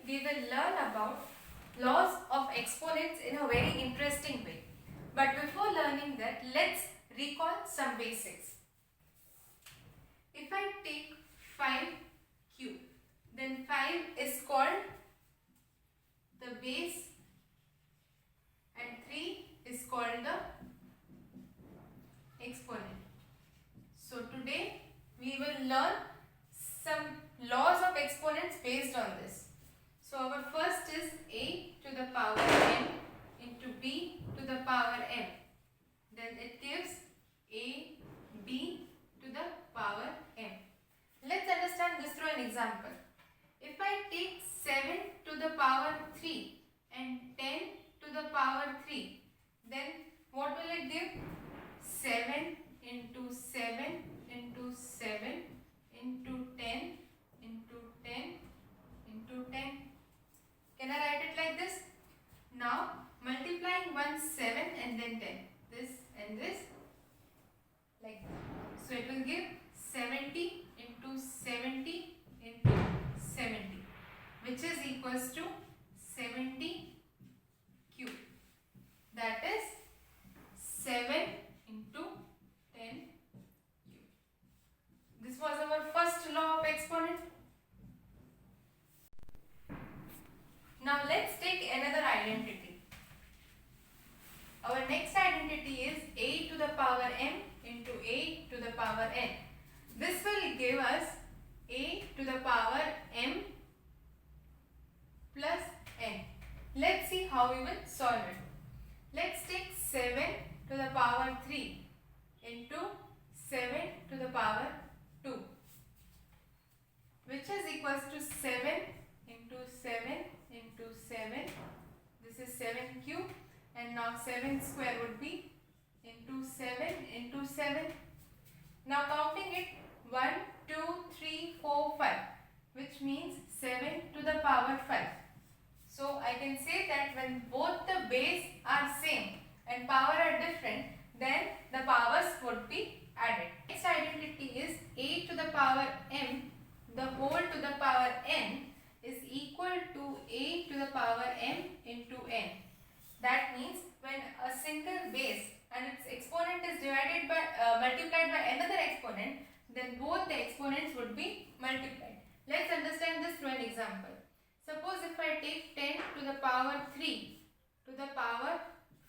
we will learn about laws of exponents in a very interesting way. But before learning that, let's recall some basics. If I take 5 cube, then 5 is called the base and 3 is called the exponent. So today we will learn some laws of exponents based on this. So our first is a to the power n into b to the power m. Then it gives a b to the power m. Let's understand this through an example. If I take 7 to the power 3 and 10 to the power 3, then what will it give? 7 into 7 into 7 into 10 into 10 into 10. Can I write it like this? Now multiplying 1 7 and then 10. This and this like that. So it will give 70 into 70 into 70, which is equals to 70 cube. That is 7 into 10 cube. This was our first law of exponent. Now let's take another identity. Our next identity is a to the power m into a to the power n. This will give us a to the power m plus n. Let's see how we will solve it. Let's take 7 to the power 3 into 7 to the power 2, which is equals to 7 into 7 into 7. This is 7 cube, and now 7 square would be into 7 into 7. Now counting it 1, 2, 3, 4, 5, which means 7 to the power 5. So I can say that when both the base are same and power are different, then the powers would be added. Next identity is a to the power m, the whole to the power n is equal to a to the power m into n. That means when a single base and its exponent is divided by multiplied by another exponent, then both the exponents would be multiplied. Let's understand this through an example. Suppose if I take 10 to the power 3 to the power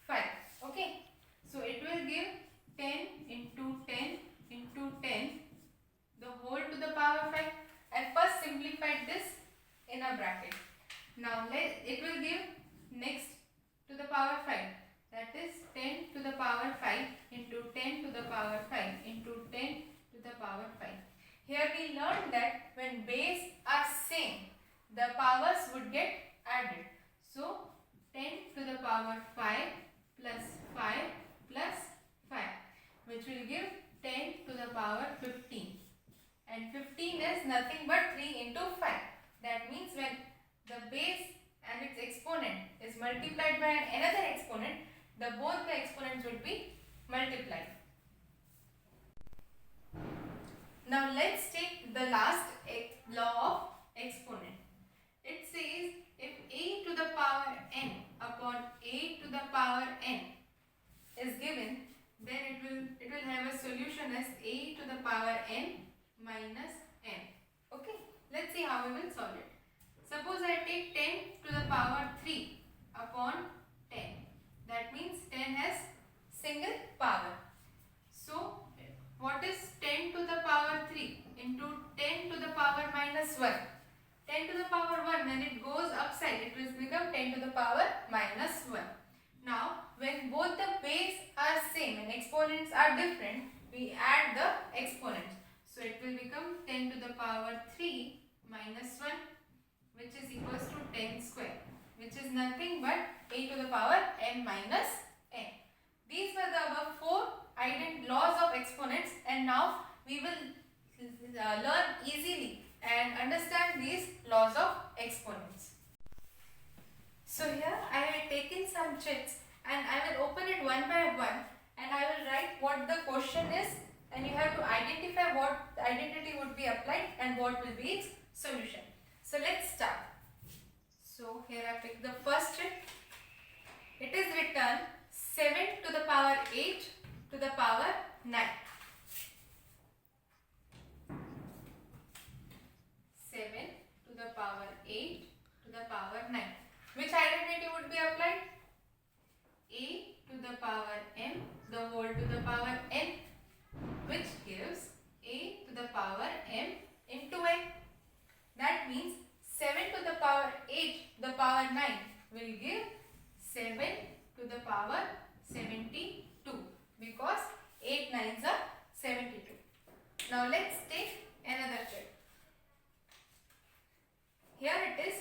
5. Okay. So it will give 10 into 10 into 10, the whole to the power 5. I first simplified this in a bracket. Now it will give next to the power 5. That is 10 to the power 5 into 10 to the power 5 into 10 to the power 5. Here we learned that when base are same, the powers would get added. So 10 to the power 5 plus 5 plus 5, which will give 10 to the power 15. And 15 is nothing but 3 into 5. That means when the base and its exponent is multiplied by another exponent, both the exponents would be multiplied. Now let's take the last law of exponent. It says if a to the power n upon a to the power n is given, then it will have a solution as a to the power n minus n. Okay, let's see how we will solve it. Suppose I take 10 to the power 3 upon 10. That means 10 has single power. So what is 10 to the power 3 into 10 to the power minus 1? 10 to the power 1, when it goes upside, it will become 10 to the power minus 1. Now when both the base are same and exponents are different, we add the exponents. So it will become 10 to the power 3 minus 1, which is equals to 10 square, which is nothing but a to the power m minus n. These were the above 4 laws of exponents, and now we will learn easily and understand these laws of exponents. So here I have taken some chits and I will open it one by one, and I will write what the question is, and you have to identify what identity would be applied and what will be its solution. So let's start. So here I pick the first trick. It is written 7 to the power 8 to the power 9. 7 to the power 8 to the power 9. Which identity would be applied? A to the power m, the whole to the power n, which gives a to the power m into n. That means 7 to the power 8 to the power 9 will give 7 to the power 72, because 8 9s are 72. Now let's take another trick. Here it is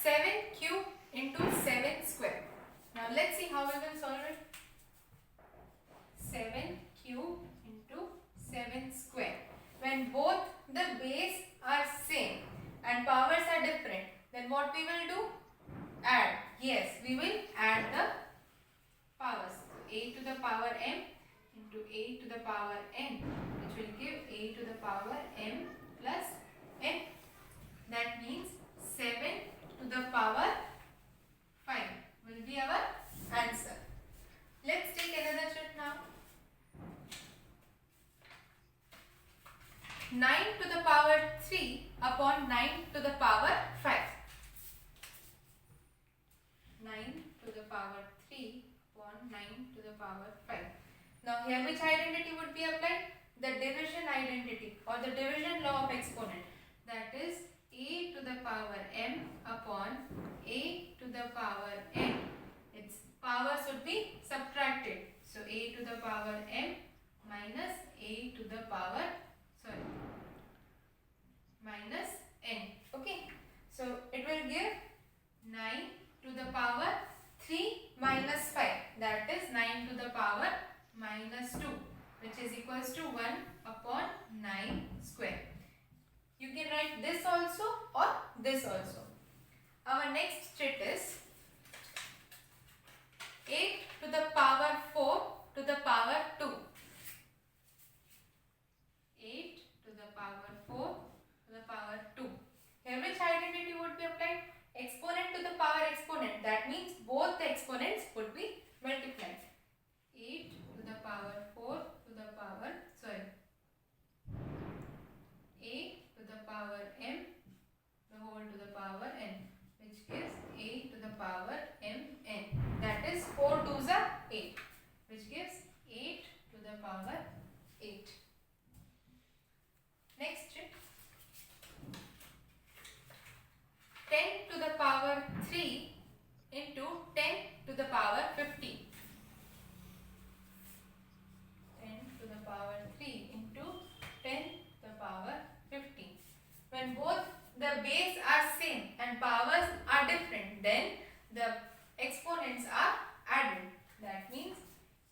7 cube into 7 square. Now let's see how we will solve it. 7 cube into 7 square. When both the base are same and powers are different, then what we will do? Add. Yes, we will add the powers. So a to the power m into a to the power n, which will give a to the power m plus n. That means 7 to the power 5 will be our answer. Let's take another trick now. 9 to the power 3 upon 9 to the power 5. 9 to the power 3 upon 9 to the power 5. Now here which identity would be applied? The division identity or the division law of exponent. That is a to the power m upon a to the power n. Its powers would be subtracted. So a to the power m minus a to the power minus n. Okay. So it will give 9 to the power 3 minus 5. That is 9 to the power minus 2, which is equals to 1 upon 9 square. You can write this also or this also. Our next trick is 8 to the power 4 to the power 2. 8 to the power 4 to the power 2. Here which identity would be applied? Exponent to the power exponent. That means both the exponents would be multiplied. 8 to the power 4 to the power, a to the power m, the whole to the power n, which gives a to the power m n. That is 4 2s are 8, which gives 8 to the power 8. Next trick. 10 to the power 3 into 10 to the power 15. 10 to the power 3 into 10 to the power 15. When both the base are same and powers are different, then the exponents are added. That means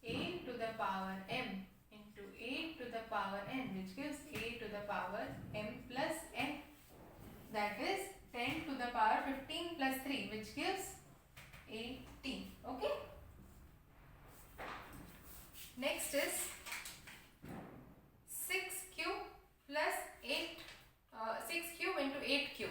a to the power m into a to the power n, which gives a to the power m plus n. That is 10 to the power 15 plus 3, which gives 18. Okay. Next is 6 cube plus 8, 6 cube into 8 cube.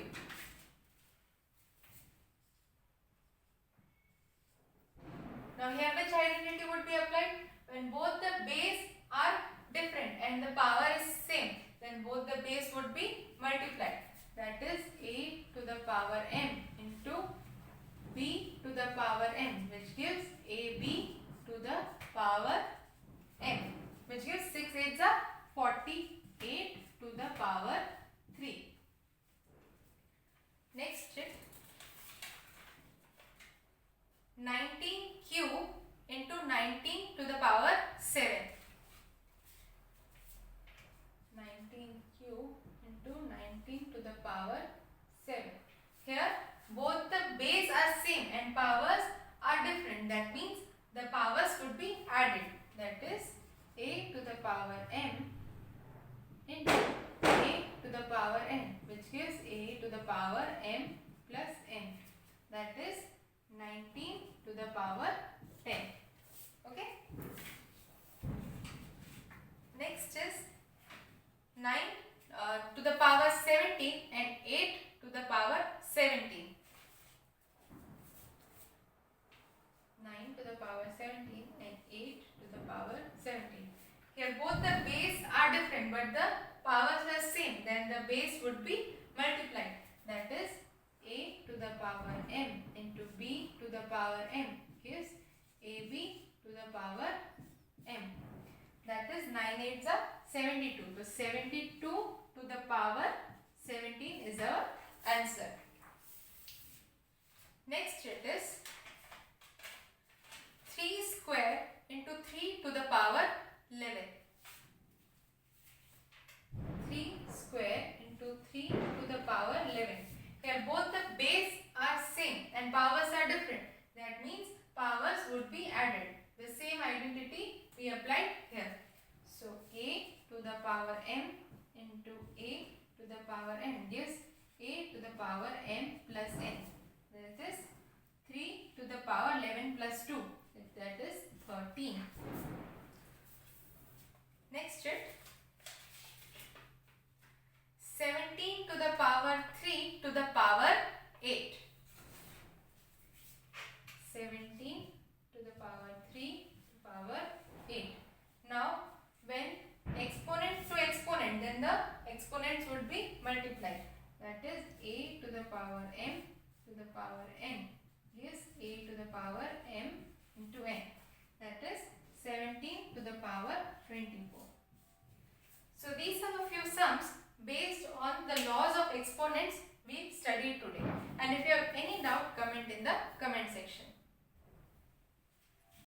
Now here which identity would be applied? When both the base are different and the power is same, then both the base would be multiplied. That is a to the power m into b to the power n, which gives ab to the power m, which gives 6 8s are 48 to the power 3. Next trick. 19 cube into 19 to the power 7. 19 cube into 19 to the power 7. Here both the base are same and powers are different. That means the powers would be added. That is a to the power m into a to the power n, which gives a to the power m plus n. That is 19 to the power 10. Okay. Next is 9 to the power 17 and 8 to the power 17. power 17 and 8 to the power 17. Here both the base are different but the powers are same, then the base would be multiplied. That is a to the power m into b to the power m gives ab to the power m. That is 9 8s are 72. So 72 to the power 17 is our answer. Next it is 3 square into 3 to the power 11. 3 square into 3 to the power 11. Here both the base are same and powers are different. That means powers would be added. The same identity we applied here. So a to the power m into a to the power n gives a to the power m plus n. That is 3 to the power 11 plus 2. That is 13. Next it 17 to the power 3 to the power 8. 17 to the power 3 to the power 8. Now when exponent to exponent, then the exponents would be multiplied. That is a to the power m to the power n gives a to the power m into n. That is 17 to the power 24. So these are a few sums based on the laws of exponents we studied today. And if you have any doubt, comment in the comment section.